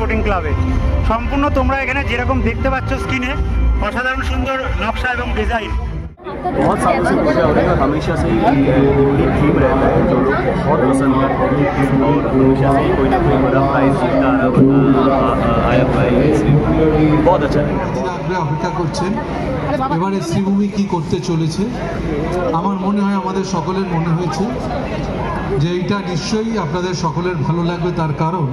Sporting ক্লাবে। সম্পূর্ণ তোমরা এখানে যেরকম দেখতে পাচ্ছ স্ক্রিনে, অসাধারণ সুন্দর নকশা এবং ডিজাইন। बहुत सालों से पूजा हो रही है और हमेशा से ही यूनिक थीम रहता है जो लोग बहुत पसंद करते हैं और हमेशा से ही कोई ना कोई बड़ा प्राइज जीतता आया हुआ है, इसलिए बहुत अच्छा लगता है। অপেক্ষা করছেন এবারে শ্রীভূমি কি করতে চলেছে। আমার মনে হয় আমাদের সকলের মনে হয়েছে যে এইটা নিশ্চয়ই আপনাদের সকলের ভালো লাগবে, তার কারণ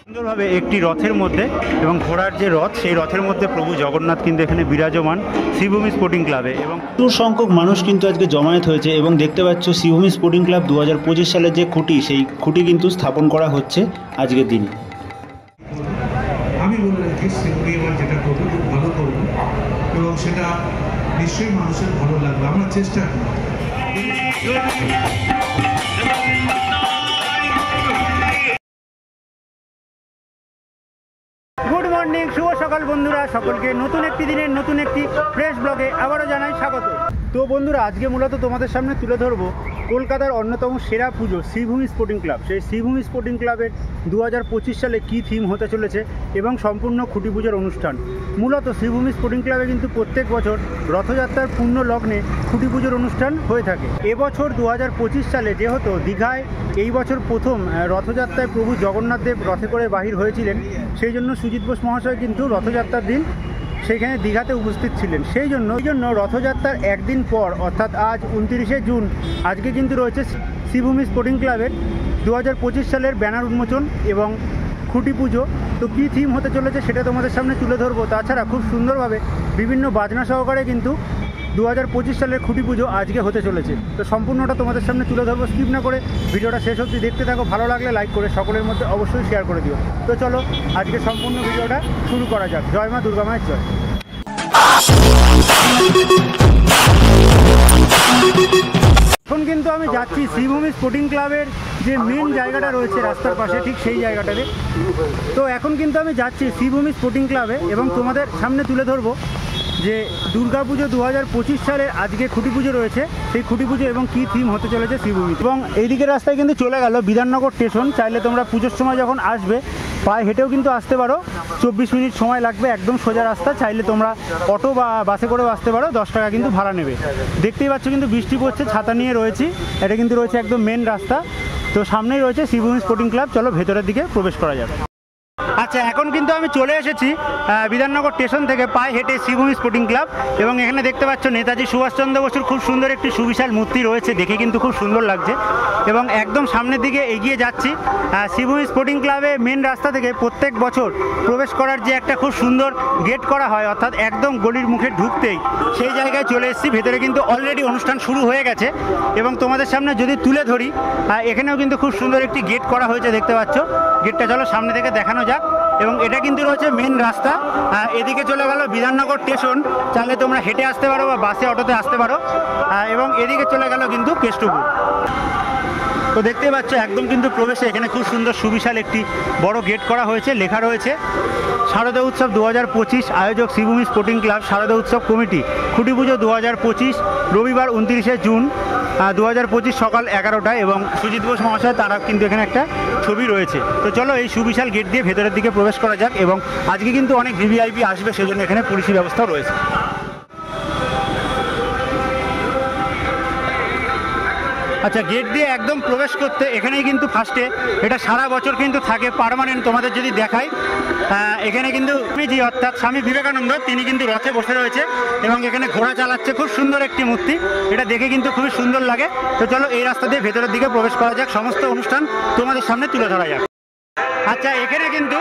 সুন্দরভাবে একটি রথের মধ্যে এবং ঘোড়ার যে রথ, সেই রথের মধ্যে প্রভু জগন্নাথ কিন্তু এখানে বিরাজমান শ্রীভূমি স্পোর্টিং ক্লাবে। এবং প্রচুর সংখ্যক মানুষ কিন্তু আজকে জমায়েত হয়েছে এবং দেখতে পাচ্ছ শ্রীভূমি স্পোর্টিং ক্লাব 2025 সালের যে খুঁটি, সেই খুঁটি কিন্তু স্থাপন করা হচ্ছে আজকের দিনে। আমি বললাম যে শ্রীভূমি এবার যেটা করবো খুব ভালো করবো এবং সেটা নিশ্চয়ই মানুষের ভালো লাগবে, আমরা চেষ্টা করি। গুড মর্নিং, শুভ সকাল বন্ধুরা, সকলকে নতুন একটি দিনের নতুন একটি ফ্রেশ ব্লগে আবারও জানাই স্বাগত। তো বন্ধুরা, আজকে মূলত তোমাদের সামনে তুলে ধরবো কলকাতার অন্যতম সেরা পুজো শ্রীভূমি স্পোর্টিং ক্লাব। সেই শ্রীভূমি স্পোর্টিং ক্লাবের 2025 সালে কী থিম হতে চলেছে এবং সম্পূর্ণ খুঁটি পুজোর অনুষ্ঠান। মূলত শ্রীভূমি স্পোর্টিং ক্লাবে কিন্তু প্রত্যেক বছর রথযাত্রার পূর্ণ লগ্নে খুঁটি পুজোর অনুষ্ঠান হয়ে থাকে। এবছর 2025 সালে যেহেতু দীঘায় এই বছর প্রথম রথযাত্রায় প্রভু জগন্নাথ দেব রথে করে বাহির হয়েছিলেন, সেই জন্য সুজিত বোস মহাশয় কিন্তু রথযাত্রার দিন সেখানে দীঘাতে উপস্থিত ছিলেন। সেই জন্য রথযাত্রার একদিন পর অর্থাৎ আজ 29শে জুন আজকে কিন্তু রয়েছে শ্রীভূমি স্পোর্টিং ক্লাবের 2025 সালের ব্যানার উন্মোচন এবং খুঁটি পুজো। তো কী থিম হতে চলেছে সেটা তোমাদের সামনে তুলে ধরবো। তাছাড়া খুব সুন্দরভাবে বিভিন্ন বাজনা সহকারে কিন্তু 2025 সালের খুঁটি পুজো আজকে হতে চলেছে। তো সম্পূর্ণটা তোমাদের সামনে তুলে ধরবো, স্কিপ না করে ভিডিওটা শেষ অবধি দেখতে থাকো। ভালো লাগলে লাইক করে সকলের মধ্যে অবশ্যই শেয়ার করে দিও। তো চলো আজকে সম্পূর্ণ ভিডিওটা শুরু করা যাক। জয় মা দুর্গা মায়ের জয়। এখন কিন্তু আমি যাচ্ছি শ্রীভূমি স্পোর্টিং ক্লাবের যে মেন জায়গাটা রয়েছে রাস্তার পাশে, ঠিক সেই জায়গাটাতে। তো এখন কিন্তু আমি যাচ্ছি শ্রীভূমি স্পোর্টিং ক্লাবে এবং তোমাদের সামনে তুলে ধরবো যে দুর্গাপুজো 2025 সালে আজকে খুঁটি পুজো রয়েছে, সেই খুঁটি পুজো এবং কী থিম হতে চলেছে শ্রীভূমি। এবং এইদিকে রাস্তায় কিন্তু চলে গেল বিধাননগর স্টেশন। চাইলে তোমরা পুজোর সময় যখন আসবে পায়ে হেঁটেও কিন্তু আসতে পারো, 24 মিনিট সময় লাগবে, একদম সোজা রাস্তা। চাইলে তোমরা অটো বা বাসে করেও আসতে পারো, 10 টাকা কিন্তু ভাড়া নেবে। দেখতেই পাচ্ছ কিন্তু বৃষ্টি পড়ছে, ছাতা নিয়ে রয়েছি। এটা কিন্তু রয়েছে একদম মেন রাস্তা। তো সামনেই রয়েছে শ্রীভূমি স্পোর্টিং ক্লাব। চলো ভেতরের দিকে প্রবেশ করা যাবে। আচ্ছা, এখন কিন্তু আমি চলে এসেছি বিধাননগর স্টেশন থেকে পায়ে হেঁটে শ্রীভূমি স্পোর্টিং ক্লাব। এবং এখানে দেখতে পাচ্ছ নেতাজি সুভাষচন্দ্র বসুর খুব সুন্দর একটি সুবিশাল মূর্তি রয়েছে, দেখে কিন্তু খুব সুন্দর লাগছে। এবং একদম সামনের দিকে এগিয়ে যাচ্ছি। শ্রীভূমি স্পোর্টিং ক্লাবে মেন রাস্তা থেকে প্রত্যেক বছর প্রবেশ করার যে একটা খুব সুন্দর গেট করা হয়, অর্থাৎ একদম গলির মুখে ঢুকতেই সেই জায়গায় চলে এসেছি। ভেতরে কিন্তু অলরেডি অনুষ্ঠান শুরু হয়ে গেছে এবং তোমাদের সামনে যদি তুলে ধরি, এখানেও কিন্তু খুব সুন্দর একটি গেট করা হয়েছে, দেখতে পাচ্ছ। গেটটা চলো সামনে থেকে দেখানো যাক। এবং এটা কিন্তু রয়েছে মেন রাস্তা। এদিকে চলে গেল বিধাননগর স্টেশন, চাইলে তোমরা হেঁটে আসতে পারো বা বাসে অটোতে আসতে পারো। এবং এদিকে চলে গেল কিন্তু কেষ্টপুর। তো দেখতেই পাচ্ছ একদম কিন্তু প্রবেশে এখানে খুব সুন্দর সুবিশাল একটি বড় গেট করা হয়েছে, লেখা রয়েছে শারদা উৎসব 2025, আয়োজক শ্রীভূমি স্পোর্টিং ক্লাব, শারদা উৎসব কমিটি, খুঁটি পুজো 2025, রবিবার 29শে জুন 2025 সকাল 11টায়। এবং সুজিত বোস মহাশয় তারা কিন্তু এখানে একটা ছবি রয়েছে। তো চলো এই সুবিশাল গেট দিয়ে ভেতরের দিকে প্রবেশ করা যাক। এবং আজকে কিন্তু অনেক ভিভিআইপি আসবে, সেজন্য এখানে পুলিশি ব্যবস্থাও রয়েছে। আচ্ছা, গেট দিয়ে একদম প্রবেশ করতে এখানেই কিন্তু ফার্স্টে, এটা সারা বছর কিন্তু থাকে পার্মানেন্ট। তোমাদের যদি দেখাই, এখানে কিন্তু স্বামীজি অর্থাৎ স্বামী বিবেকানন্দ তিনি কিন্তু রথে বসে রয়েছে এবং এখানে ঘোড়া চালাচ্ছে, খুব সুন্দর একটি মূর্তি। এটা দেখে কিন্তু খুবই সুন্দর লাগে। তো চলো এই রাস্তা দিয়ে ভেতরের দিকে প্রবেশ করা যাক, সমস্ত অনুষ্ঠান তোমাদের সামনে তুলে ধরা যাক। আচ্ছা, এখানে কিন্তু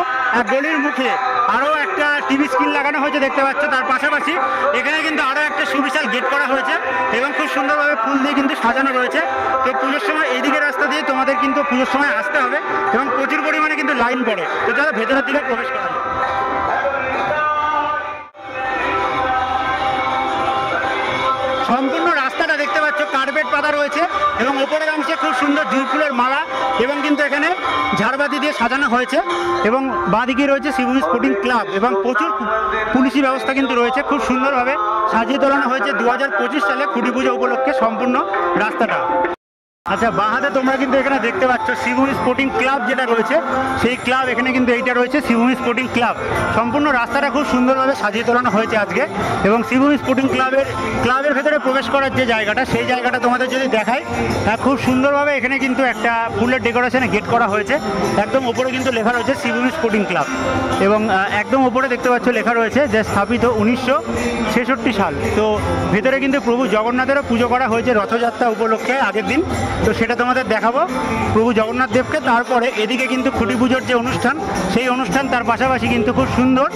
গলির মুখে আরও একটা টিভি স্ক্রিন লাগানো হয়েছে, দেখতে পাচ্ছ। তার পাশাপাশি এখানে কিন্তু আরও একটা সুবিশাল গেট করা হয়েছে এবং খুব সুন্দরভাবে ফুল দিয়ে কিন্তু সাজানো রয়েছে। তো পুজোর সময় এইদিকে রাস্তা দিয়ে তোমাদের কিন্তু পুজোর সময় আসতে হবে এবং প্রচুর পরিমাণে কিন্তু লাইন পড়ে। তো চলো ভেতরের দিকে প্রবেশ করা যায়। সম্পূর্ণ রাস্তাটা দেখতে পাচ্ছ কার্পেট পাতা রয়েছে এবং ওপরের অংশে খুব সুন্দর জুঁই ফুলের মালা এবং কিন্তু এখানে ঝাড়বাতি দিয়ে সাজানো হয়েছে এবং বাঁদিকে রয়েছে শ্রীভূমি স্পোর্টিং ক্লাব এবং প্রচুর পুলিশি ব্যবস্থা কিন্তু রয়েছে। খুব সুন্দরভাবে সাজিয়ে তোলানো হয়েছে 2025 সালে খুঁটি পুজো উপলক্ষে সম্পূর্ণ রাস্তাটা। আচ্ছা, বাহাতে তোমরা কিন্তু এখানে দেখতে পাচ্ছ শ্রীভূমি স্পোর্টিং ক্লাব যেটা রয়েছে সেই ক্লাব, এখানে কিন্তু এইটা রয়েছে শ্রীভূমি স্পোর্টিং ক্লাব। সম্পূর্ণ রাস্তাটা খুব সুন্দরভাবে সাজিয়ে তোলানো হয়েছে আজকে। এবং শ্রীভূমি স্পোর্টিং ক্লাবের ভেতরে প্রবেশ করার যে জায়গাটা, সেই জায়গাটা তোমাদের যদি দেখাই, খুব সুন্দরভাবে এখানে কিন্তু একটা ফুলের ডেকোরেশনে গেট করা হয়েছে। একদম ওপরে কিন্তু লেখা রয়েছে শ্রীভূমি স্পোর্টিং ক্লাব এবং একদম ওপরে দেখতে পাচ্ছ লেখা রয়েছে যে স্থাপিত 1966 সাল। তো ভেতরে কিন্তু প্রভু জগন্নাথেরও পুজো করা হয়েছে রথযাত্রা উপলক্ষে আগের দিন, তো সেটা তোমাদের দেখাবো প্রভু জগন্নাথ দেবকে। তারপরে এদিকে কিন্তু খুঁটি পুজোর যে অনুষ্ঠান, সেই অনুষ্ঠান তার পাশাপাশি কিন্তু খুব সুন্দর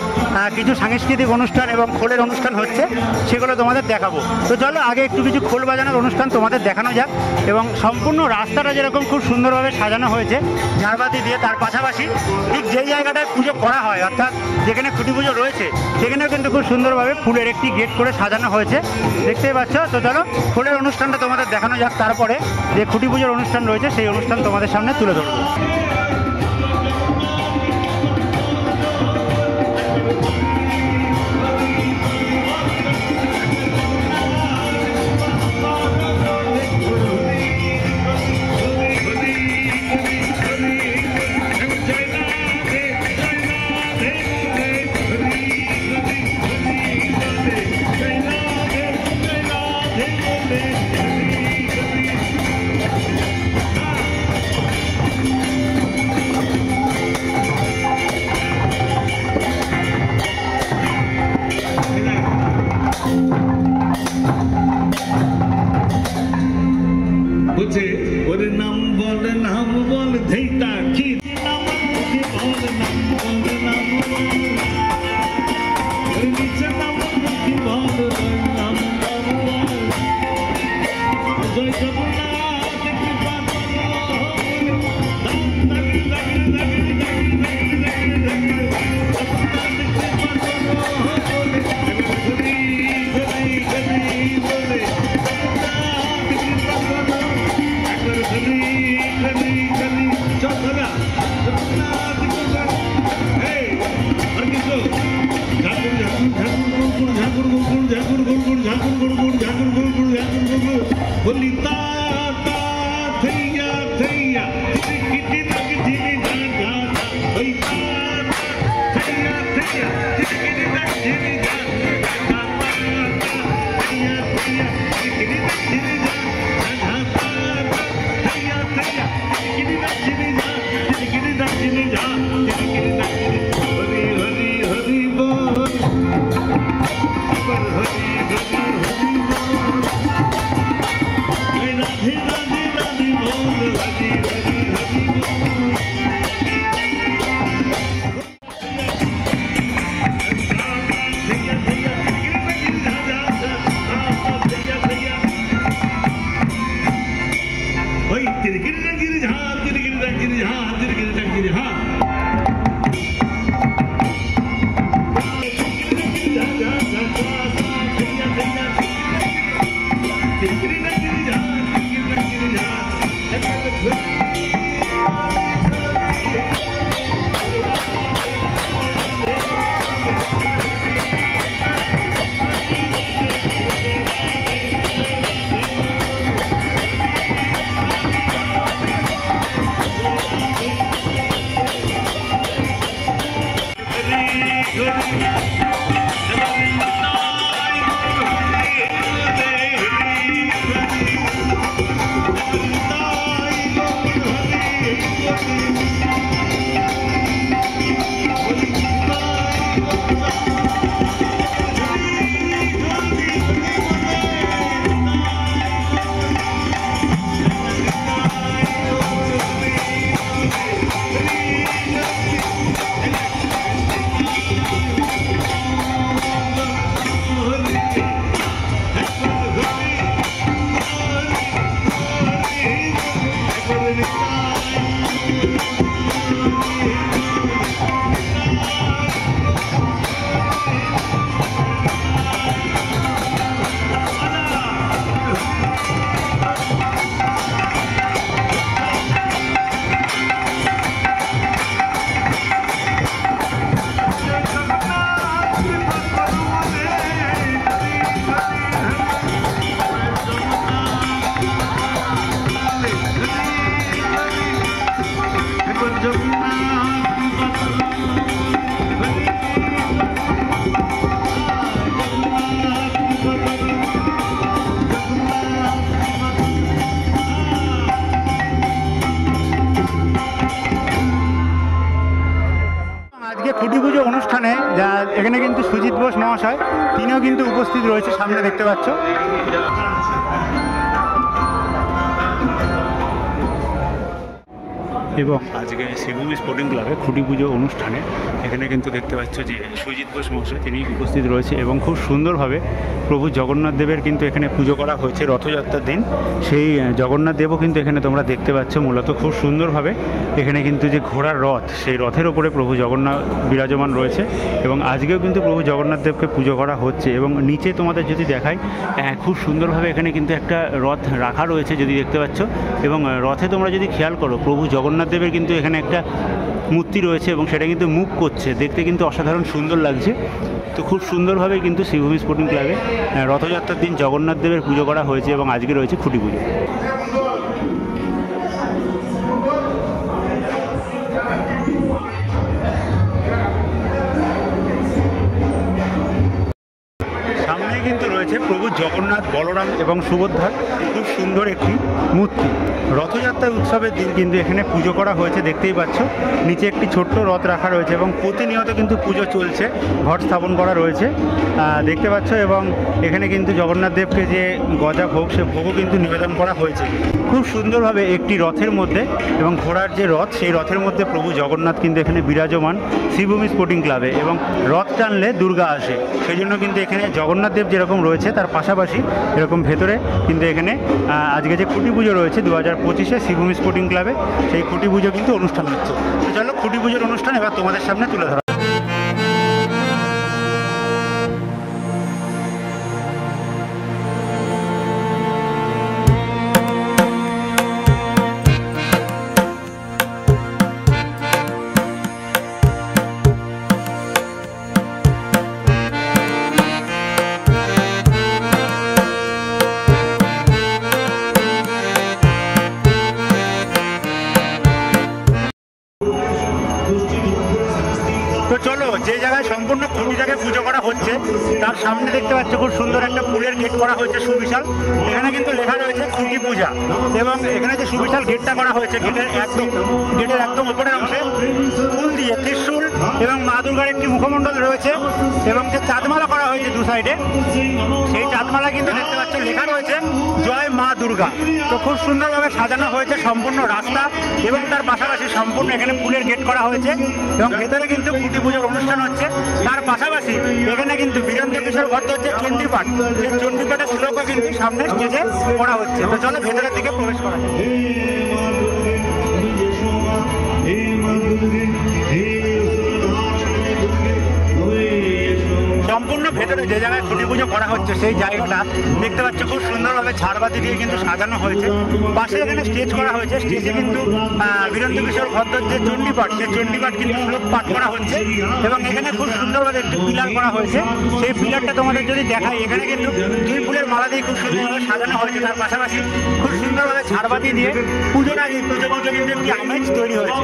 কিছু সাংস্কৃতিক অনুষ্ঠান এবং খোলের অনুষ্ঠান হচ্ছে, সেগুলো তোমাদের দেখাবো। তো চলো আগে একটু কিছু খোল বাজানোর অনুষ্ঠান তোমাদের দেখানো যাক। এবং সম্পূর্ণ রাস্তাটা যেরকম খুব সুন্দরভাবে সাজানো হয়েছে ঝাড়বাতি দিয়ে, তার পাশাপাশি ঠিক যেই জায়গাটায় পুজো করা হয় অর্থাৎ যেখানে খুঁটি পুজো রয়েছে সেখানেও কিন্তু খুব সুন্দরভাবে ফুলের একটি গেট করে সাজানো হয়েছে, দেখতেই পাচ্ছ। তো চলো খোলের অনুষ্ঠানটা তোমাদের দেখানো যাক, তারপরে যে খুঁটি পুজোর অনুষ্ঠান রয়েছে সেই অনুষ্ঠান তোমাদের সামনে তুলে ধরবো। খুঁটি পুজো অনুষ্ঠানে যা এখানে কিন্তু সুজিত বোস মহাশয় তিনিও কিন্তু উপস্থিত রয়েছে, সামনে দেখতে পাচ্ছ। এবং আজকে শ্রীভূমি স্পোর্টিং ক্লাবে খুঁটি পুজো অনুষ্ঠানে এখানে কিন্তু দেখতে পাচ্ছ যে সুজিত বোস মহাশয় তিনি উপস্থিত রয়েছে এবং খুব সুন্দরভাবে প্রভু জগন্নাথ দেবের কিন্তু এখানে পুজো করা হয়েছে রথযাত্রার দিন। সেই জগন্নাথ দেবও কিন্তু এখানে তোমরা দেখতে পাচ্ছ মূলত খুব সুন্দরভাবে এখানে কিন্তু যে ঘোড়ার রথ, সেই রথের ওপরে প্রভু জগন্নাথ বিরাজমান রয়েছে এবং আজকেও কিন্তু প্রভু জগন্নাথ দেবকে পুজো করা হচ্ছে। এবং নিচে তোমাদের যদি দেখাই খুব সুন্দরভাবে এখানে কিন্তু একটা রথ রাখা রয়েছে যদি দেখতে পাচ্ছ, এবং রথে তোমরা যদি খেয়াল করো প্রভু জগন্নাথ দেবের কিন্তু এখানে একটা মূর্তি রয়েছে এবং সেটা কিন্তু মুভ করছে, দেখতে কিন্তু অসাধারণ সুন্দর লাগছে। তো খুব সুন্দরভাবে কিন্তু শ্রীভূমি স্পোর্টিং ক্লাবে রথযাত্রার দিন জগন্নাথ দেবের পুজো করা হয়েছে এবং আজকে রয়েছে খুঁটি পুজো। সামনে কিন্তু রয়েছে প্রভু জগন্নাথ, বলরাম এবং সুভদ্রার খুব সুন্দর একটি মূর্তি। রথযাত্রা উৎসবের দিন কিন্তু এখানে পুজো করা হয়েছে, দেখতেই পাচ্ছ নিচে একটি ছোট্ট রথ রাখা রয়েছে এবং প্রতিনিয়ত কিন্তু পুজো চলছে, ঘট স্থাপন করা রয়েছে দেখতে পাচ্ছ। এবং এখানে কিন্তু জগন্নাথ দেবকে যে গজা ভোগ, সে ভোগও কিন্তু নিবেদন করা হয়েছে খুব সুন্দরভাবে একটি রথের মধ্যে। এবং ঘোড়ার যে রথ, সেই রথের মধ্যে প্রভু জগন্নাথ কিন্তু এখানে বিরাজমান শ্রীভূমি স্পোর্টিং ক্লাবে। এবং রথ টানলে দুর্গা আসে, সেই জন্য কিন্তু এখানে জগন্নাথ দেব যেরকম রয়েছে তার পাশাপাশি এরকম ভেতরে কিন্তু এখানে আজকে যে খুঁটি পুজো রয়েছে 2025-এ শ্রীভূমি স্পোর্টিং ক্লাবে, সেই খুঁটি পুজো কিন্তু অনুষ্ঠান হচ্ছে। তো চলো খুঁটি পুজোর অনুষ্ঠান এবার তোমাদের সামনে তুলে ধরা। তো চলো যে জায়গায় সম্পূর্ণ খুঁটিটাকে পুজো করা হচ্ছে তার সামনে দেখতে পাচ্ছ খুব সুন্দর একটা ফুলের গেট করা হয়েছে সুবিশাল। এখানে কিন্তু লেখা রয়েছে খুঁটি পূজা এবং এখানে যে সুবিশাল গেটটা করা হয়েছে গেটের একদম উপরের অংশে ফুল দিয়ে ত্রিশূল এবং মা দুর্গার একটি মুখমণ্ডল রয়েছে এবং যে চাঁদমালা করা হয়েছে দু সাইডে, সেই চাঁদমালা কিন্তু দেখতে পাচ্ছ লেখা রয়েছে জয় মা দুর্গা। তো খুব সুন্দরভাবে সাজানো হয়েছে সম্পূর্ণ রাস্তা এবং তার পাশাপাশি সম্পূর্ণ এখানে ফুলের গেট করা হয়েছে এবং ভেতরে কিন্তু খুঁটি পুজোর অনুষ্ঠান হচ্ছে। তার পাশাপাশি এখানে কিন্তু বীরেন্দ্র কিশোর ভট্টাচার্যের চণ্ডীপাঠ, সেই চণ্ডীপাঠের শ্লোকও কিন্তু সামনে স্টেজে করা হচ্ছে। তো চলো ভেতরের দিকে প্রবেশ করা যায়। সম্পূর্ণ ভেতরে যে জায়গায় খুঁটি পুজো করা হচ্ছে সেই জায়গাটা দেখতে পাচ্ছ খুব সুন্দরভাবে ঝাড়বাতি দিয়ে কিন্তু সাজানো হয়েছে। পাশে এখানে স্টেজ করা হয়েছে, স্টেজে কিন্তু বীরেন্দ্র কিশোর ভট্টাচার্যের চণ্ডীপাঠ, সেই চণ্ডীপাঠ কিন্তু শ্লোক পাঠ করা হচ্ছে এবং এখানে খুব সুন্দরভাবে একটি পিলার করা হয়েছে। সেই পিলারটা তোমাদের যদি দেখাই, এখানে কিন্তু দুই ফুলের মালা দিয়ে খুব সুন্দরভাবে সাজানো হয়েছে। তার পাশাপাশি খুব সুন্দরভাবে ঝাড়বাতি দিয়ে পুজোর আগে পুজো কিন্তু একটি আমেজ তৈরি হয়েছে।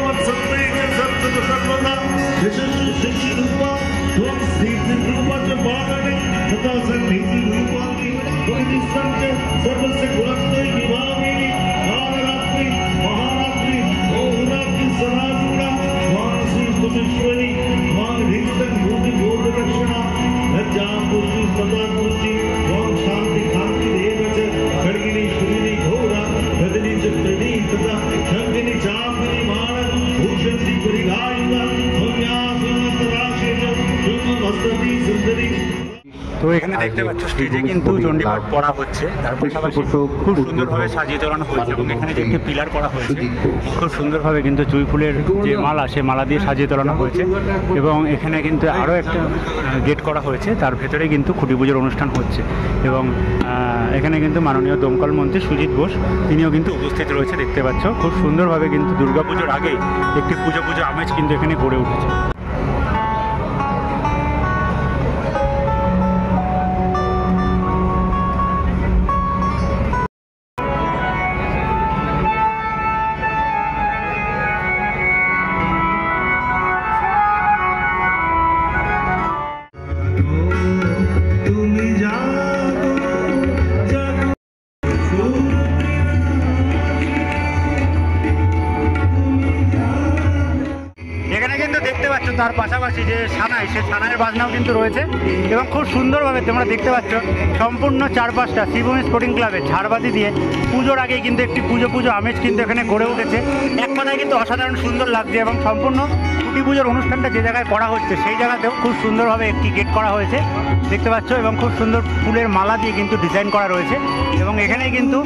তো এখানে দেখতে পাচ্ছ স্টেজে কিন্তু চণ্ডীপাঠ পড়া হচ্ছে, তার পাশাপাশি খুব সুন্দরভাবে সাজিয়ে তোলানো হয়েছে এবং এখানে যে একটি পিলার করা হয়েছে খুব সুন্দরভাবে কিন্তু জুঁই ফুলের যে মালা, সে মালা দিয়ে সাজিয়ে তোলানো হয়েছে এবং এখানে কিন্তু আরও একটা গেট করা হয়েছে, তার ভেতরে কিন্তু খুঁটি পুজোর অনুষ্ঠান হচ্ছে এবং এখানে কিন্তু মাননীয় দমকল মন্ত্রী সুজিত বোস তিনিও কিন্তু উপস্থিত রয়েছে দেখতে পাচ্ছ। খুব সুন্দরভাবে কিন্তু দুর্গাপুজোর আগে একটি পুজো আমেজ কিন্তু এখানে গড়ে উঠেছে। তার পাশাপাশি যে সানাই, সে সানাইয়ের বাজনাও কিন্তু রয়েছে এবং খুব সুন্দরভাবে তোমরা দেখতে পাচ্ছ সম্পূর্ণ চারপাশটা শ্রীভূমি স্পোর্টিং ক্লাবে ঝাড়বাতি দিয়ে পুজোর আগেই কিন্তু একটি পুজো আমেজ কিন্তু এখানে গড়ে উঠেছে। এক কথায় কিন্তু অসাধারণ সুন্দর লাগছে এবং সম্পূর্ণ খুঁটি পুজোর অনুষ্ঠানটা যে জায়গায় করা হচ্ছে সেই জায়গাতেও খুব সুন্দরভাবে একটি গেট করা হয়েছে দেখতে পাচ্ছ এবং খুব সুন্দর ফুলের মালা দিয়ে কিন্তু ডিজাইন করা রয়েছে এবং এখানেই কিন্তু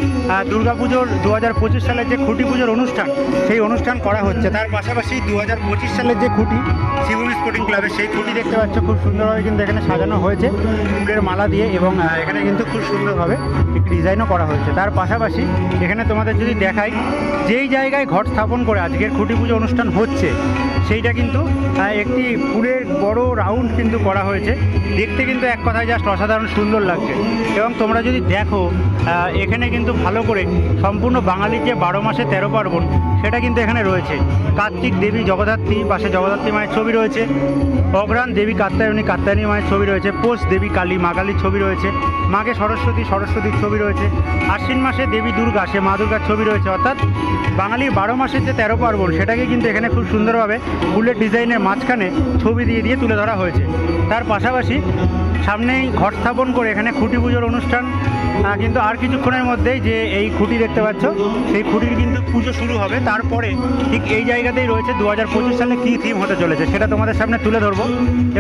দুর্গাপুজোর 2025 সালের যে খুঁটি পুজোর অনুষ্ঠান সেই অনুষ্ঠান করা হচ্ছে। তার পাশাপাশি 2025 সালের যে খুঁটি শ্রীভূমি স্পোর্টিং ক্লাবের সেই খুঁটি দেখতে পাচ্ছ খুব সুন্দরভাবে কিন্তু এখানে সাজানো হয়েছে ফুলের মালা দিয়ে এবং এখানে কিন্তু খুব সুন্দরভাবে একটি ডিজাইনও করা হয়েছে। তার পাশাপাশি এখানে তোমাদের যদি দেখাই যেই জায়গায় ঘট স্থাপন করে আজকের খুঁটি পুজো অনুষ্ঠান হচ্ছে সেইটা কিন্তু একটি ফুলের বড় রাউন্ড কিন্তু করা হয়েছে, দেখতে কিন্তু এক কথায় জাস্ট অসাধারণ সুন্দর লাগছে। এবং তোমরা যদি দেখো এখানে কিন্তু ভালো করে সম্পূর্ণ বাঙালির যে 12 মাসে 13 পার্বণ সেটা কিন্তু এখানে রয়েছে। কার্তিক দেবী জগদ্ধাত্রী, পাশে জগদ্ধাত্রী মায়ের ছবি রয়েছে, অগ্রাণ দেবী কাত্যায়নী মায়ের ছবি রয়েছে, পৌষ দেবী কালী মা কালীর ছবি রয়েছে, মাঘে সরস্বতীর ছবি রয়েছে, আশ্বিন মাসে দেবী দুর্গা, সে মা দুর্গার ছবি রয়েছে। অর্থাৎ বাঙালির 12 মাসের যে 13 পার্বণ সেটাকে কিন্তু এখানে খুব সুন্দরভাবে ফুলের ডিজাইনের মাঝখানে ছবি দিয়ে তুলে ধরা হয়েছে। তার পাশাপাশি সামনেই ঘট স্থাপন করে এখানে খুঁটি পুজোর অনুষ্ঠান কিন্তু আর কিছুক্ষণের মধ্যেই যে এই খুঁটি দেখতে পাচ্ছ সেই খুঁটির কিন্তু পুজো শুরু হবে। তারপরে ঠিক এই জায়গাতেই রয়েছে 2025 সালে কী থিম হতে চলেছে সেটা তোমাদের সামনে তুলে ধরবো।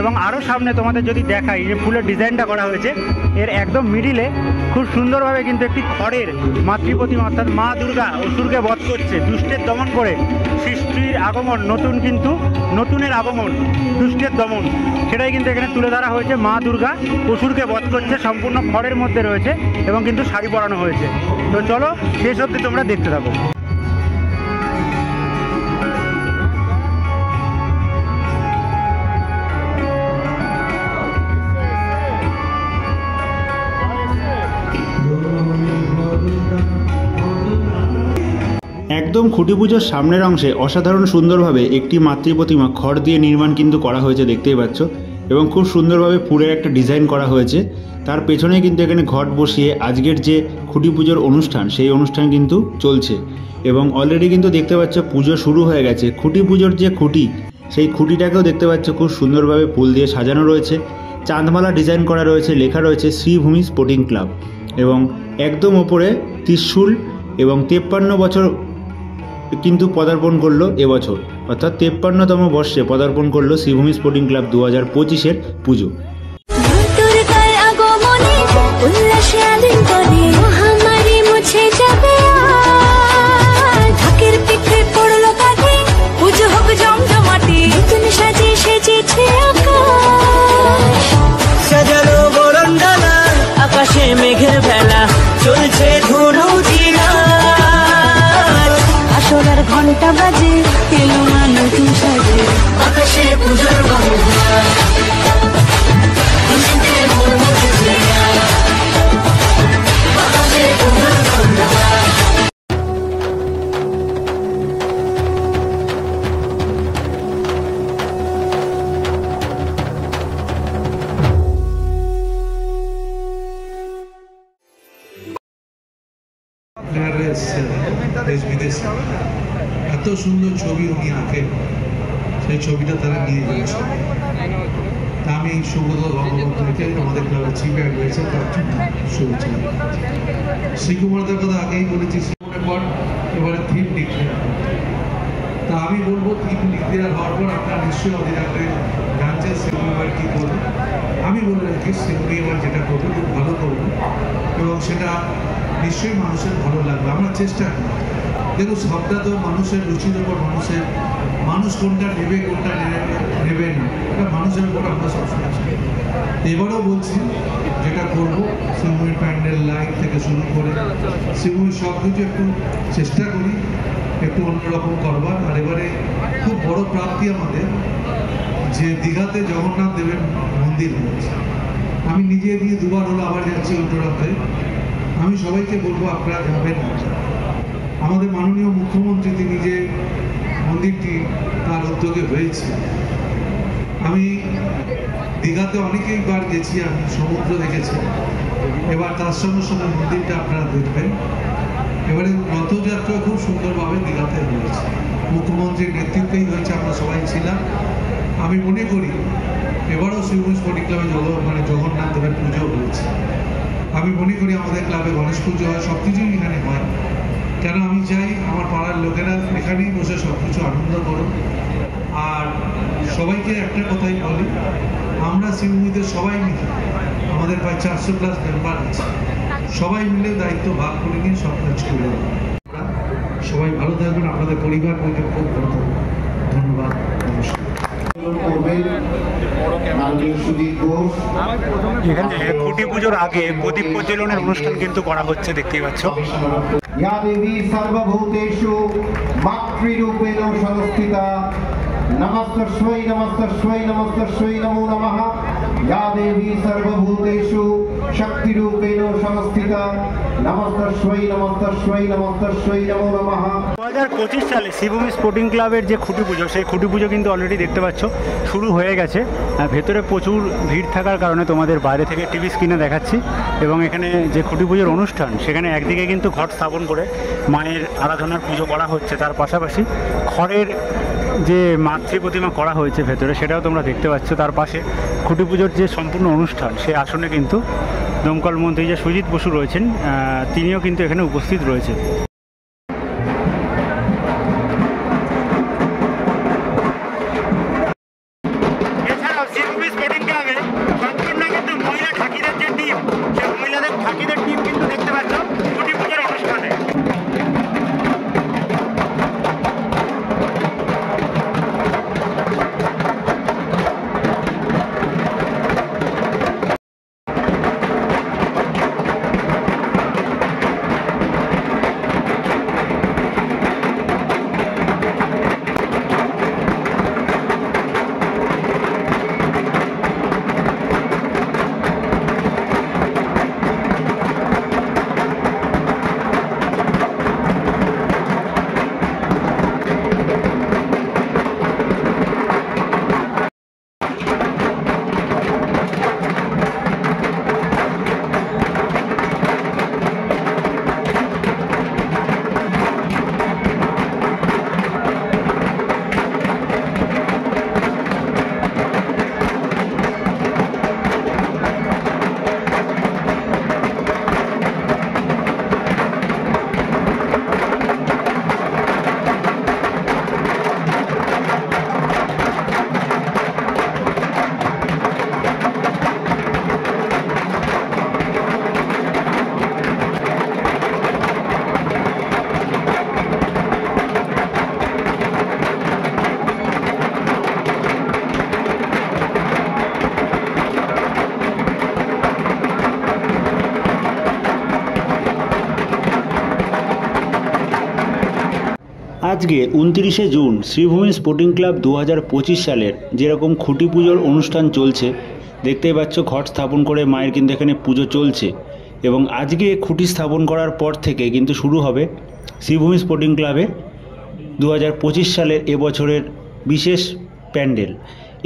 এবং আরও সামনে তোমাদের যদি দেখাই যে ফুলের ডিজাইনটা করা হয়েছে এর একদম মিডিলে খুব সুন্দরভাবে কিন্তু একটি খড়ের মাতৃপ্রতিমা, অর্থাৎ মা দুর্গা অসুরকে বধ করছে, দুষ্টের দমন করে সৃষ্টির আগমন, নতুনের আগমন, দুষ্টের দমন, সেটাই কিন্তু এখানে তুলে ধরা হয়েছে। মা দুর্গা অসুরকে বধ করছে, সম্পূর্ণ খড়ের মধ্যে রয়েছে এবং কিন্তু শাড়ি পরানো হয়েছে। তো চলো শেষ অবধি তোমরা দেখতে থাকো। একদম খুঁটি পুজোর সামনের অংশে অসাধারণ সুন্দরভাবে একটি মাতৃ প্রতিমা খড় দিয়ে নির্মাণ কিন্তু করা হয়েছে দেখতেই পাচ্ছ এবং খুব সুন্দরভাবে ফুলের একটা ডিজাইন করা হয়েছে। তার পেছনে কিন্তু এখানে ঘট বসিয়ে আজকের যে খুঁটি পুজোর অনুষ্ঠান সেই অনুষ্ঠান কিন্তু চলছে এবং অলরেডি কিন্তু দেখতে পাচ্ছ পুজো শুরু হয়ে গেছে। খুঁটি পুজোর যে খুঁটি সেই খুঁটিটাকেও দেখতে পাচ্ছ খুব সুন্দরভাবে ফুল দিয়ে সাজানো রয়েছে, চাঁদমালা ডিজাইন করা রয়েছে, লেখা রয়েছে শ্রীভূমি স্পোর্টিং ক্লাব এবং একদম ওপরে ত্রিশূল এবং 53 বছর কিন্তু পদার্পণ করলো এবছর, অর্থাৎ 53তম বর্ষে পদার্পণ করলো শ্রীভূমি স্পোর্টিং ক্লাব 2025-এর পুজো। আকাশে মেঘের বেলা চলছে সোনার ঘন্টা বাজে এলো নতুন সাজে আকাশে পূজার দেশ বিদেশে এত সুন্দর ছবি উনি আঁকেন, সেই ছবিটা তারা নিয়ে গেছে। আমি সুব্রত গঙ্গোপাধ্যায়কে আমাদের ক্লাবের চিফ অ্যাড রয়েছে তার জন্য শুভেচ্ছা। শ্রীকুমারদার কথা আগেই বলেছি, শ্রীকুমারের পর এবারে থিম ডিক্লেয়ার। তা আমি বলবো থিম ডিক্লেয়ার হওয়ার পর আপনারা নিশ্চয়ই অধিরাত্রে জানছেন শ্রীকুমার কী করবো। আমি বলে রাখি শ্রীকুমার এবার যেটা করবো খুব ভালো করবো এবং সেটা নিশ্চয়ই মানুষের ভালো লাগবে। আমরা চেষ্টা করি, কিন্তু সবটা তো মানুষের রুচির উপর, মানুষ কোনটা নেবে কোনটা নেবে না এটা মানুষের উপর আমরা সবসময়। এবারও বলছি যেটা করবো শ্রীভূমির প্যান্ডেল লাইট থেকে শুরু করে শ্রীভূমির সব কিছু একটু চেষ্টা করি একটু অন্যরকম করবার। আর এবারে খুব বড় প্রাপ্তি আমাদের যে দীঘাতে জগন্নাথ দেবের মন্দির হয়েছে। আমি নিজে দিয়ে দুবার হলো, আবার যাচ্ছি উত্তরাতে। আমি সবাইকে বলবো আপনারা যাবেন। আমাদের মাননীয় মুখ্যমন্ত্রী তিনি যে মন্দিরটি তার উদ্যোগে হয়েছে, আমি দীঘাতে অনেকেই বার গেছি, আমি সমুদ্র দেখেছি, এবার তার সঙ্গে সঙ্গে মন্দিরটা আপনারা দেখবেন। এবারে রথযাত্রা খুব সুন্দরভাবে দীঘাতে হয়েছে, মুখ্যমন্ত্রীর নেতৃত্বেই হয়েছে, আমরা সবাই ছিলাম আমি মনে করি এবারও শিবভূমি স্পোর্টিং ক্লাবে জগন্নাথ দেবের পুজো হয়েছে। আমি মনে করি আমাদের ক্লাবে গণেশ পুজো হয়, সব কিছুই এখানে হয়। কেন আমি চাই আমার পাড়ার লোকেরা এখানেই বসে সব কিছু আনন্দ করো। আর সবাইকে একটা কথাই বলি, আমরা শিবভূমিতে সবাই মিলে, আমাদের প্রায় 400+ মেম্বার আছে, সবাই মিলে দায়িত্ব ভাগ করে নিয়ে সব কাজ করে। সবাই ভালো থাকবেন, আপনাদের পরিবার খুব ভালো থাকবেন। ধন্যবাদ, নমস্কার। এখানে খুঁটি পুজোর আগে প্রদীপ প্রজ্বলনের অনুষ্ঠান কিন্তু করা হচ্ছে, দেখতেই পাচ্ছ। या देवी सर्वभूतेषु मातृरूपेण संस्थिता नमस्तस्मै नमस्तस्मै नमस्तस्मै नमो नमः। या देवी सर्वभूतेषु शक्तिरूपेण संस्थिता नमस्तस्मै नमस्तस्मै नमस्तस्मै नमो नमः। 2025 সালে শিবভূমি স্পোর্টিং ক্লাবের যে খুঁটি পুজো, সেই খুঁটি পুজো কিন্তু অলরেডি দেখতে পাচ্ছ শুরু হয়ে গেছে। ভেতরে প্রচুর ভিড় থাকার কারণে তোমাদের বাইরে থেকে টিভি স্ক্রিনে দেখাচ্ছি। এবং এখানে যে খুঁটি পুজোর অনুষ্ঠান, সেখানে একদিকে কিন্তু ঘট স্থাপন করে মায়ের আরাধনার পুজো করা হচ্ছে, তার পাশাপাশি খড়ের যে মাতৃ প্রতিমা করা হয়েছে ভেতরে, সেটাও তোমরা দেখতে পাচ্ছ। তার পাশে খুঁটি পুজোর যে সম্পূর্ণ অনুষ্ঠান, সেই আসনে কিন্তু দমকল মন্ত্রী যে সুজিত বসু রয়েছেন, তিনিও কিন্তু এখানে উপস্থিত রয়েছে। এছাড়াও শিবভূমি স্পোর্টিং ক্লাবে সম্পূর্ণ কিন্তু মহিলা ঠাকিদের যে টিম, সেই মহিলাদের ঠাকিদের টিম কিন্তু দেখতে পাচ্ছ খুঁটি পুজোর অনুষ্ঠানে। আজকে 29শে জুন শ্রীভূমি স্পোর্টিং ক্লাব 2025 সালের যেরকম খুঁটি পুজোর অনুষ্ঠান চলছে, দেখতেই পাচ্ছ ঘট স্থাপন করে মায়ের কিন্তু এখানে পুজো চলছে। এবং আজকে খুঁটি স্থাপন করার পর থেকে কিন্তু শুরু হবে শ্রীভূমি স্পোর্টিং ক্লাবে 2025 সালের এবছরের বিশেষ প্যান্ডেল।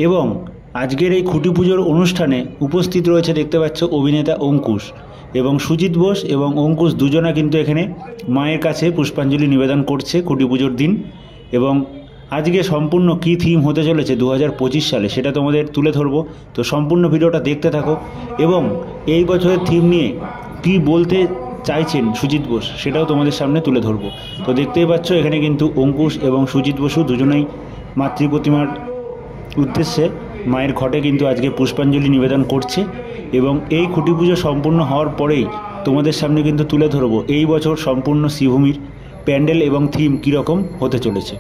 এবং আজকের এই খুঁটি পুজোর অনুষ্ঠানে উপস্থিত রয়েছে, দেখতে পাচ্ছ, অভিনেতা অঙ্কুশ এবং সুজিত বোস এবং অঙ্কুশ দুজনা কিন্তু এখানে মায়ের কাছে পুষ্পাঞ্জলি নিবেদন করছে খুঁটি পুজোর দিন। এবং আজকে সম্পূর্ণ কী থিম হতে চলেছে 2025 সালে, সেটা তোমাদের তুলে ধরবো। তো সম্পূর্ণ ভিডিওটা দেখতে থাকো। এবং এই বছরের থিম নিয়ে কী বলতে চাইছেন সুজিত বোস, সেটাও তোমাদের সামনে তুলে ধরবো। তো দেখতেই পাচ্ছ এখানে কিন্তু অঙ্কুশ এবং সুজিত বসু দুজনেই মাতৃ প্রতিমার উদ্দেশ্যে মায়ের ঘটে কিন্তু আজকে পুষ্পাঞ্জলি নিবেদন করছে। এবং এই খুঁটি পুজো সম্পূর্ণ হওয়ার পরেই তোমাদের সামনে কিন্তু তুলে ধরবো এই বছর সম্পূর্ণ শ্রীভূমির প্যান্ডেল এবং থিম কীরকম হতে চলেছে।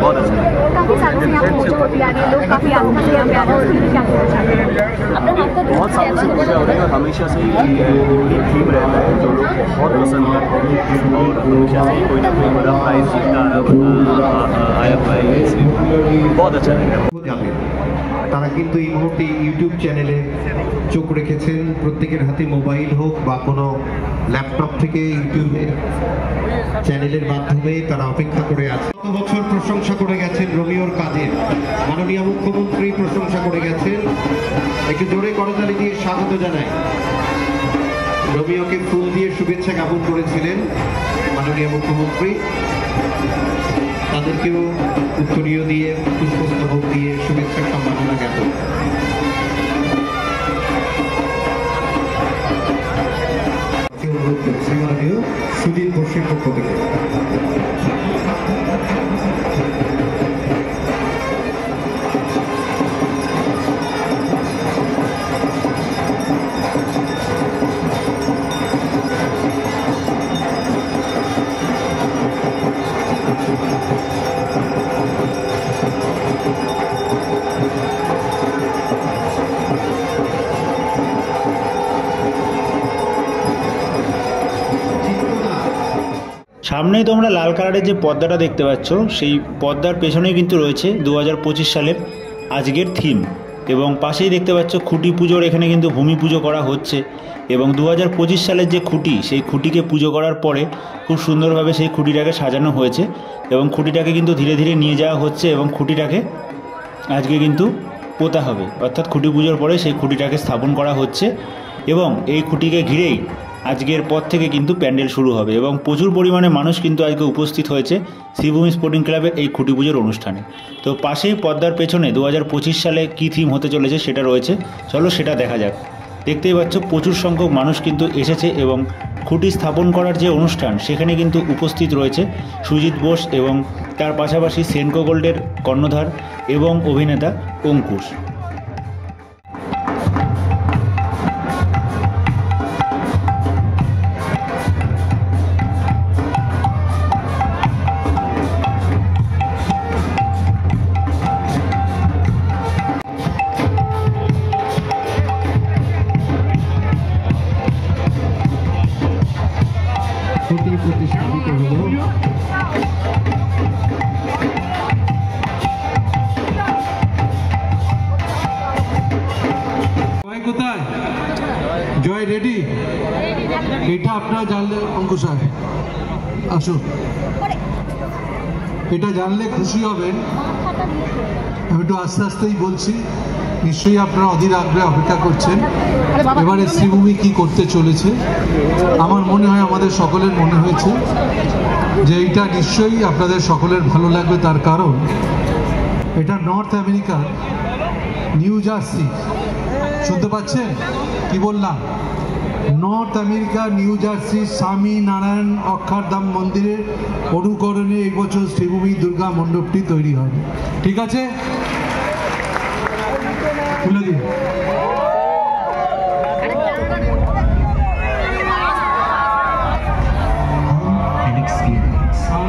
बहुत अच्छा काफी सालों से यहाँ पूजा होती आ रही है, लोग काफी आस्था से यहाँ पे आते हैं, उसके लिए क्या कहना चाहते हैं? बहुत सालों से पूजा हो रही है और हमेशा से ही यूनिक थीम रहता है जो लोग बहुत पसंद करते हैं। और हमेशा से ही कोई ना कोई बड़ा प्राइज जीतता आया हुआ है, इसलिए बहुत अच्छा लग रहा है। তারা কিন্তু এই মুহূর্তে ইউটিউব চ্যানেলে চোখ রেখেছেন, প্রত্যেকের হাতে মোবাইল হোক বা কোনো ল্যাপটপ থেকে ইউটিউবের চ্যানেলের মাধ্যমে তারা অপেক্ষা করে আছে। গত বছর প্রশংসা করে গেছেন রোমিওর কাজের, মাননীয় মুখ্যমন্ত্রী প্রশংসা করে গেছেন। একটু জোরে করতালি দিয়ে স্বাগত জানাই। রোমিওকে ফুল দিয়ে শুভেচ্ছা জ্ঞাপন করেছিলেন মাননীয় মুখ্যমন্ত্রী। তাদেরকেও উত্তরীয় দিয়ে পুষ্পস্তবক দিয়ে শুভেচ্ছা সম্মাননা জ্ঞাপন। অনুরোধ করছি মাননীয় সুজিত বোসের পক্ষ থেকে। সামনেই তোমরা লাল কালারের যে পর্দাটা দেখতে পাচ্ছ, সেই পর্দার পেছনেই কিন্তু রয়েছে 2025 সালের আজকের থিম, এবং পাশেই দেখতে পাচ্ছ খুঁটি পুজোর এখানে কিন্তু ভূমি পুজো করা হচ্ছে। এবং 2025 সালের যে খুঁটি, সেই খুঁটিকে পুজো করার পরে খুব সুন্দরভাবে সেই খুঁটিটাকে সাজানো হয়েছে, এবং খুঁটিটাকে কিন্তু ধীরে ধীরে নিয়ে যাওয়া হচ্ছে, এবং খুঁটিটাকে আজকে কিন্তু পোতা হবে, অর্থাৎ খুঁটি পুজোর পরে সেই খুঁটিটাকে স্থাপন করা হচ্ছে। এবং এই খুঁটিকে ঘিরেই আজকের পর থেকে কিন্তু প্যান্ডেল শুরু হবে, এবং প্রচুর পরিমাণে মানুষ কিন্তু আজকে উপস্থিত হয়েছে শ্রীভূমি স্পোর্টিং ক্লাবের এই খুঁটি পুজোর অনুষ্ঠানে। তো পাশেই পর্দার পেছনে 2025 সালে কী থিম হতে চলেছে সেটা রয়েছে, চলো সেটা দেখা যাক। দেখতেই পাচ্ছ প্রচুর সংখ্যক মানুষ কিন্তু এসেছে, এবং খুঁটি স্থাপন করার যে অনুষ্ঠান সেখানে কিন্তু উপস্থিত রয়েছে সুজিত বোস, এবং তার পাশাপাশি সেনকো গোল্ডের কর্ণধার এবং অভিনেতা অঙ্কুশ। প্রতিষ্ঠিত হলো জয় কোথায়? জয় রেডি? এটা আপনারা জানলে অঙ্কুশ আসুন, এটা জানলে খুশি হবেন। আমি একটু আস্তে আস্তেই বলছি, নিশ্চয়ই আপনারা অধীর আগ্রহে অপেক্ষা করছেন এবারে শ্রীভূমি কি করতে চলেছে। আমার মনে হয় আমাদের সকলের মনে হয়েছে যে এইটা নিশ্চয়ই আপনাদের সকলের ভালো লাগবে, তার কারণ এটা নর্থ আমেরিকার নিউ জার্সি, শুনতে পাচ্ছেন কি বললাম? নর্থ আমেরিকা নিউ জার্সি স্বামী নারায়ণ অক্ষরধাম মন্দিরের অনুকরণে এই বছর শ্রীভূমি দুর্গা মণ্ডপটি তৈরি হবে। ঠিক আছে, খুলে দিন। An experience, a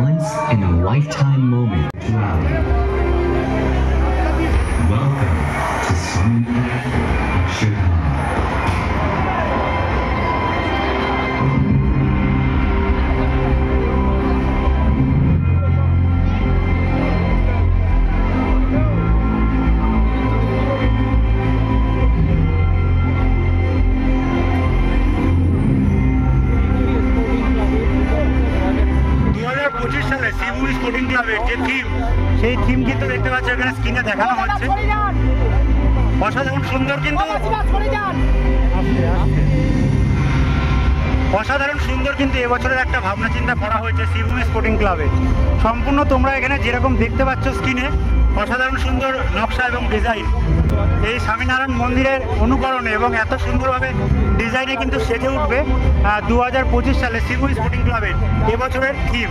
once-in-a-lifetime moment. Welcome to Swami Akshardham. Sreebhumi Sporting ক্লাবের যে থিম, সেই থিম কিন্তু দেখতে পাচ্ছ এখানে স্ক্রিনে দেখানো হচ্ছে। অসাধারণ সুন্দর, কিন্তু অসাধারণ সুন্দর কিন্তু এবছরের একটা ভাবনা চিন্তা করা হয়েছে শ্রীভূমি স্পোর্টিং ক্লাবে। সম্পূর্ণ তোমরা এখানে যেরকম দেখতে পাচ্ছ স্ক্রিনে, অসাধারণ সুন্দর নকশা এবং ডিজাইন এই স্বামীনারায়ণ মন্দিরের অনুকরণে, এবং এত সুন্দরভাবে ডিজাইনে কিন্তু সেজে উঠবে 2025 সালে শ্রীভূমি স্পোর্টিং ক্লাবের এবছরের থিম।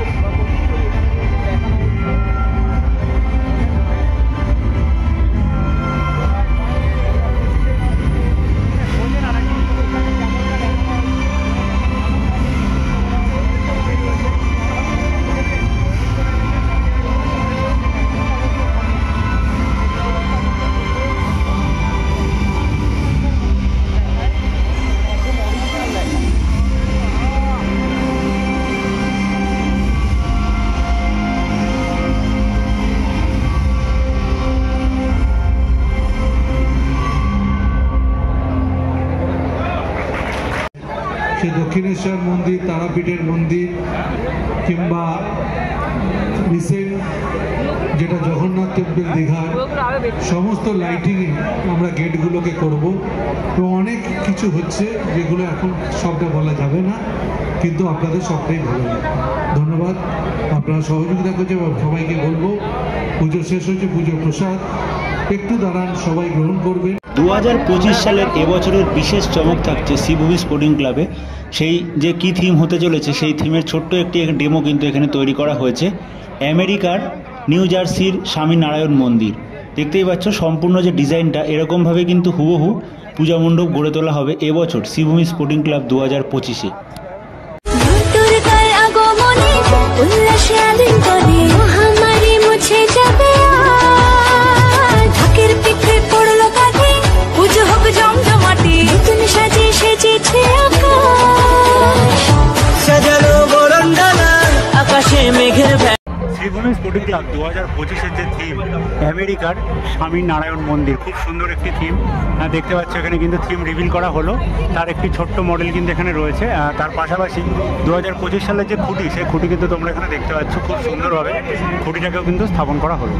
দক্ষিণেশ্বর মন্দির, তারাপীঠের মন্দির, কিংবা রিসেন্ট যেটা জগন্নাথ টেম্পল দীঘার সমস্ত লাইটিংয়ে আমরা গেটগুলোকে করব এবং অনেক কিছু হচ্ছে যেগুলো এখন সবটা বলা যাবে না, কিন্তু আপনাদের সবটাই ভালো লাগবে। ধন্যবাদ, আপনারা সহযোগিতা করছে এবং সবাইকে বলবো পুজো শেষ হয়েছে, পুজো প্রসাদ একটু দাঁড়ান, সবাই গ্রহণ করবেন। 2025 সালের এবছরের বিশেষ চমক থাকছে শ্রীভূমি স্পোর্টিং ক্লাবে। সেই যে কী থিম হতে চলেছে সেই থিমের ছোট্ট একটি ডেমো কিন্তু এখানে তৈরি করা হয়েছে। আমেরিকার নিউ জার্সির স্বামীনারায়ণ মন্দির দেখতেই পাচ্ছ, সম্পূর্ণ যে ডিজাইনটা এরকমভাবে কিন্তু হুবহু পূজা মণ্ডপ গড়ে তোলা হবে এবছর শ্রীভূমি স্পোর্টিং ক্লাব 2025-এ। দুর্গার আগমনে উল্লাসে আলিঙ্গনে মহামারী মুছে যাবে আজ। ঢাকের পিঠে পড়লো কাঁধে, পুজো হোক জমজমাটি, নতুন সাজে সেজেছে আকাশ, সাজানো বরণডালা আকাশে মেঘের শ্রীভূমি স্পোর্টিং ক্লাব 2025-এর যে থিম আমেরিকার স্বামীনারায়ণ মন্দির, খুব সুন্দর একটি থিম দেখতে পাচ্ছ। এখানে কিন্তু থিম রিভিল করা হলো, তার একটি ছোট্ট মডেল কিন্তু এখানে রয়েছে। তার পাশাপাশি 2025 সালের যে খুঁটি, সেই খুঁটি কিন্তু তোমরা এখানে দেখতে পাচ্ছ, খুব সুন্দরভাবে খুঁটিটাকেও কিন্তু স্থাপন করা হলো।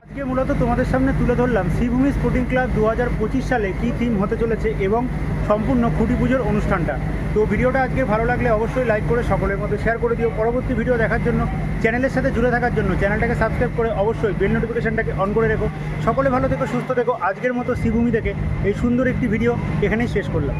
আজকে মূলত তোমাদের সামনে তুলে ধরলাম শ্রীভূমি স্পোর্টিং ক্লাব 2025 সালে কী থিম হতে চলেছে এবং সম্পূর্ণ খুঁটি পুজোর অনুষ্ঠানটা। তো ভিডিওটা আজকে ভালো লাগলে অবশ্যই লাইক করে সকলের মধ্যে শেয়ার করে দিও। পরবর্তী ভিডিও দেখার জন্য, চ্যানেলের সাথে জুড়ে থাকার জন্য চ্যানেলটাকে সাবস্ক্রাইব করে অবশ্যই বেল নোটিফিকেশনটাকে অন করে রেখো। সকলে ভালো থেকো, সুস্থ থেকো। আজকের মতো শ্রীভূমি থেকে এই সুন্দর একটি ভিডিও এখানেই শেষ করলাম।